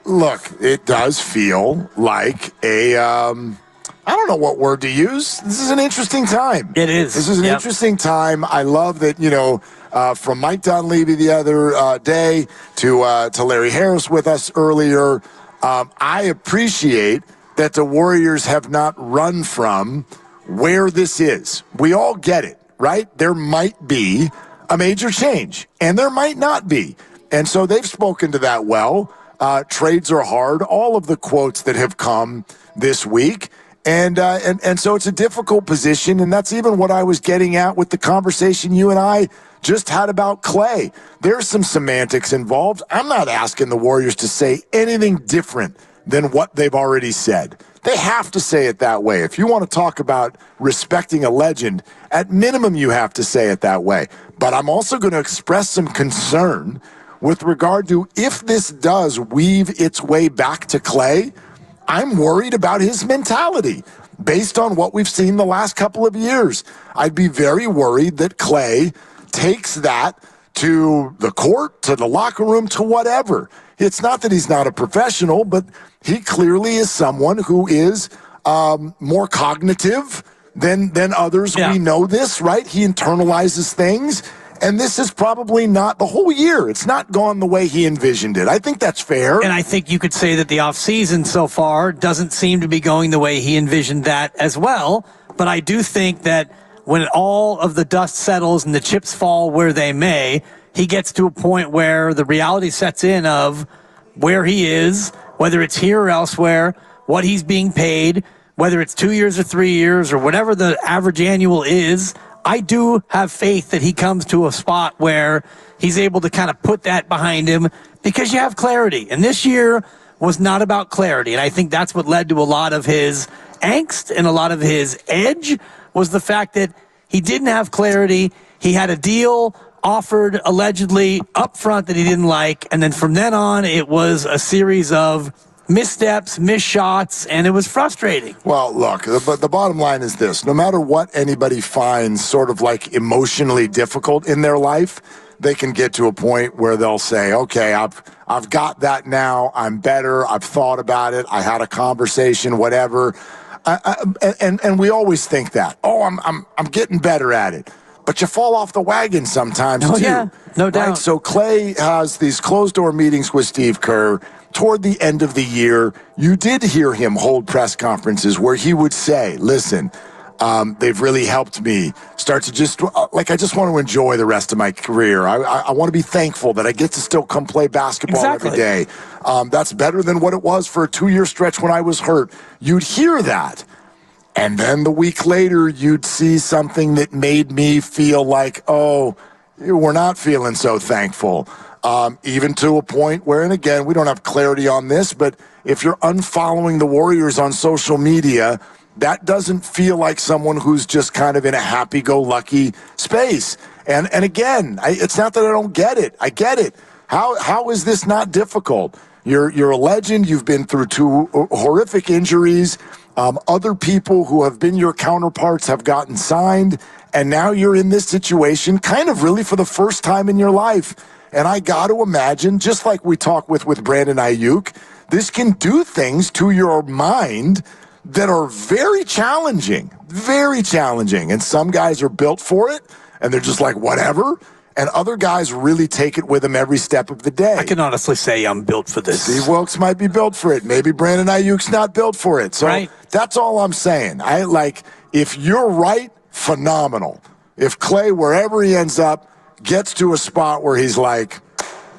Look, it does feel like I don't know what word to use. This is an interesting time. It is. This is an interesting time. I love that, from Mike Dunleavy the other day to Larry Harris with us earlier. I appreciate that the Warriors have not run from where this is. We all get it, right? There might be a major change, and there might not be. And so they've spoken to that well. Trades are hard. All of the quotes that have come this week. And so it's a difficult position, and that's even what I was getting at with the conversation you and I just had about Klay. There's some semantics involved. I'm not asking the Warriors to say anything different than what they've already said. They have to say it that way. If you want to talk about respecting a legend, at minimum you have to say it that way. But I'm also going to express some concern with regard to if this does weave its way back to Klay. I'm worried about his mentality based on what we've seen the last couple of years. I'd be very worried that Klay takes that to the court, to the locker room, to whatever. It's not that he's not a professional, but he clearly is someone who is more cognitive than others. Yeah. We know this, right? He internalizes things. And this is probably not the whole year. It's not gone the way he envisioned it. I think that's fair. And I think you could say that the offseason so far doesn't seem to be going the way he envisioned that as well. But I do think that when all of the dust settles and the chips fall where they may, he gets to a point where the reality sets in of where he is, whether it's here or elsewhere, what he's being paid, whether it's 2 years or 3 years or whatever the average annual is. I do have faith that he comes to a spot where he's able to kind of put that behind him because you have clarity. And this year was not about clarity. And I think that's what led to a lot of his angst and a lot of his edge was the fact that he didn't have clarity. He had a deal offered allegedly up front that he didn't like. And then from then on, it was a series of missteps, missed shots, and it was frustrating. Well, look, the bottom line is this. No matter what anybody finds sort of like emotionally difficult in their life, they can get to a point where they'll say, okay, I've got that now. I'm better. I've thought about it. I had a conversation, whatever. And we always think that. Oh, I'm getting better at it. But you fall off the wagon sometimes, too. Yeah, no doubt. Right? So Klay has these closed-door meetings with Steve Kerr. Toward the end of the year, you did hear him hold press conferences where he would say, listen, they've really helped me start to just, I just want to enjoy the rest of my career. I want to be thankful that I get to still come play basketball every day. That's better than what it was for a 2-year stretch when I was hurt. You'd hear that. And then the week later, you'd see something that made me feel like, oh, we're not feeling so thankful. Even to a point where, and again, we don't have clarity on this, but if you're unfollowing the Warriors on social media, that doesn't feel like someone who's just kind of in a happy-go-lucky space. And again, it's not that I don't get it. I get it. How is this not difficult? You're a legend. You've been through 2 horrific injuries. Other people who have been your counterparts have gotten signed, and now you're in this situation kind of really for the first time in your life. And I got to imagine, just like we talked with Brandon Ayuk, this can do things to your mind that are very challenging, very challenging. And some guys are built for it, and they're just like, whatever. And other guys really take it with them every step of the day. I can honestly say I'm built for this. Steve Wilkes might be built for it. Maybe Brandon Ayuk's not built for it. So That's all I'm saying. If you're right, phenomenal. If Klay, wherever he ends up, gets to a spot where he's like,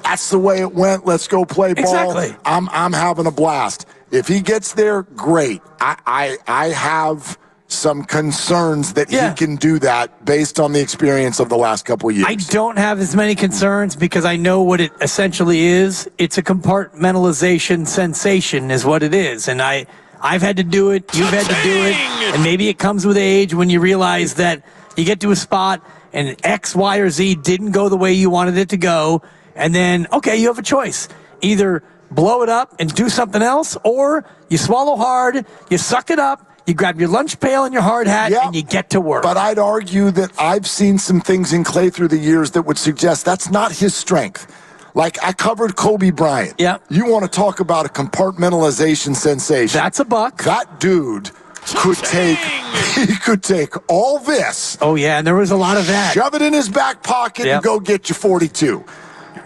that's the way it went, let's go play ball. Exactly. I'm having a blast. If he gets there, great. I have some concerns that he can do that based on the experience of the last couple of years. I don't have as many concerns because I know what it essentially is. It's a compartmentalization sensation is what it is. And I've had to do it, you've had to do it, and maybe it comes with age when you realize that you get to a spot and X, Y, or Z didn't go the way you wanted it to go, and then, okay, you have a choice. Either blow it up and do something else, or you swallow hard, you suck it up, you grab your lunch pail and your hard hat, and you get to work. But I'd argue that I've seen some things in Klay through the years that would suggest that's not his strength. Like, I covered Kobe Bryant. Yeah. You want to talk about a compartmentalization sensation. That's a buck. That dude could take all this. Oh, yeah, and there was a lot of that. Shove it in his back pocket and go get you 42.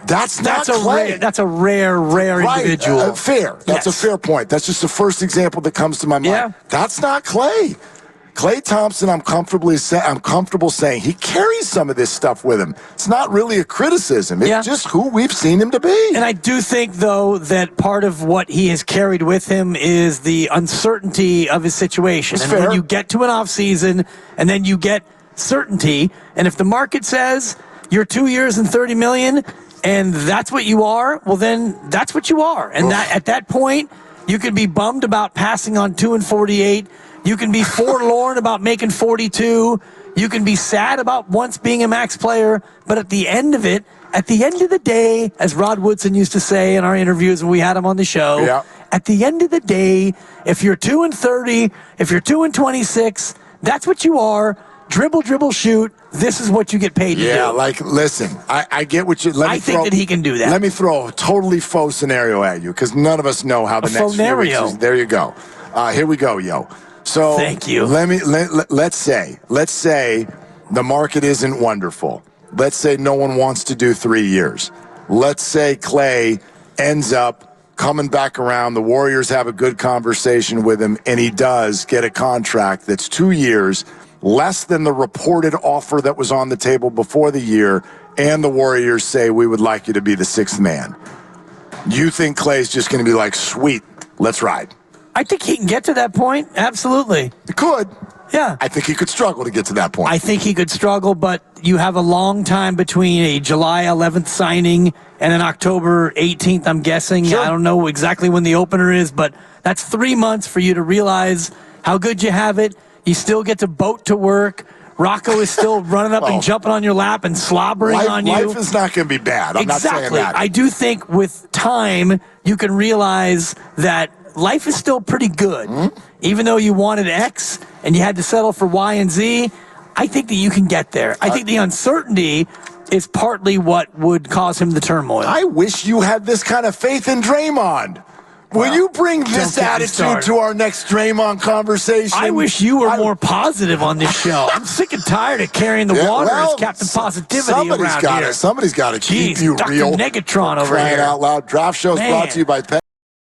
That's not Klay. That's a rare individual. Fair. That's a fair point. That's just the first example that comes to my mind. Yeah. That's not Klay. Klay Thompson, I'm comfortable saying he carries some of this stuff with him. It's not really a criticism. It's just who we've seen him to be. And I do think, though, that part of what he has carried with him is the uncertainty of his situation. That's and fair. when you get to an offseason and then you get certainty, and if the market says you're 2 years and $30 million and that's what you are, well, then that's what you are. And that at that point, you can be bummed about passing on 2 and 48. You can be forlorn about making 42. You can be sad about once being a max player. But at the end of it, at the end of the day, as Rod Woodson used to say in our interviews when we had him on the show, at the end of the day, if you're 2 and 30, if you're 2 and 26, that's what you are. Dribble, dribble, shoot. This is what you get paid to do. Yeah, like, listen, I get what you... I think that he can do that. Let me throw a totally faux scenario at you, because none of us know how the next few weeks is. There you go. Here we go, yo. So thank you. Let's say the market isn't wonderful. Let's say no one wants to do 3 years. Let's say Klay ends up coming back around. The Warriors have a good conversation with him, and he does get a contract that's 2 years, less than the reported offer that was on the table before the year, and the Warriors say, we would like you to be the sixth man. You think Klay's just going to be like, sweet, let's ride? I think he can get to that point. Absolutely. He could. Yeah. I think he could struggle to get to that point. I think he could struggle, but you have a long time between a July 11th signing and an October 18th, I'm guessing. Sure. I don't know exactly when the opener is, but that's 3 months for you to realize how good you have it. You still get to boat to work. Rocco is still running up and jumping on your lap and slobbering on you. Life is not going to be bad. I'm not saying that. I do think with time, you can realize that life is still pretty good. Even though you wanted X and you had to settle for Y and Z, I think that you can get there. I think the uncertainty is partly what would cause him the turmoil. I wish you had this kind of faith in Draymond. Will you bring this attitude to our next Draymond conversation? I wish you were more positive on this show. I'm sick and tired of carrying the water as Captain Positivity around here. Somebody's got to keep you Dr. real. Negatron over here. Crying out loud. Draft Show's brought to you by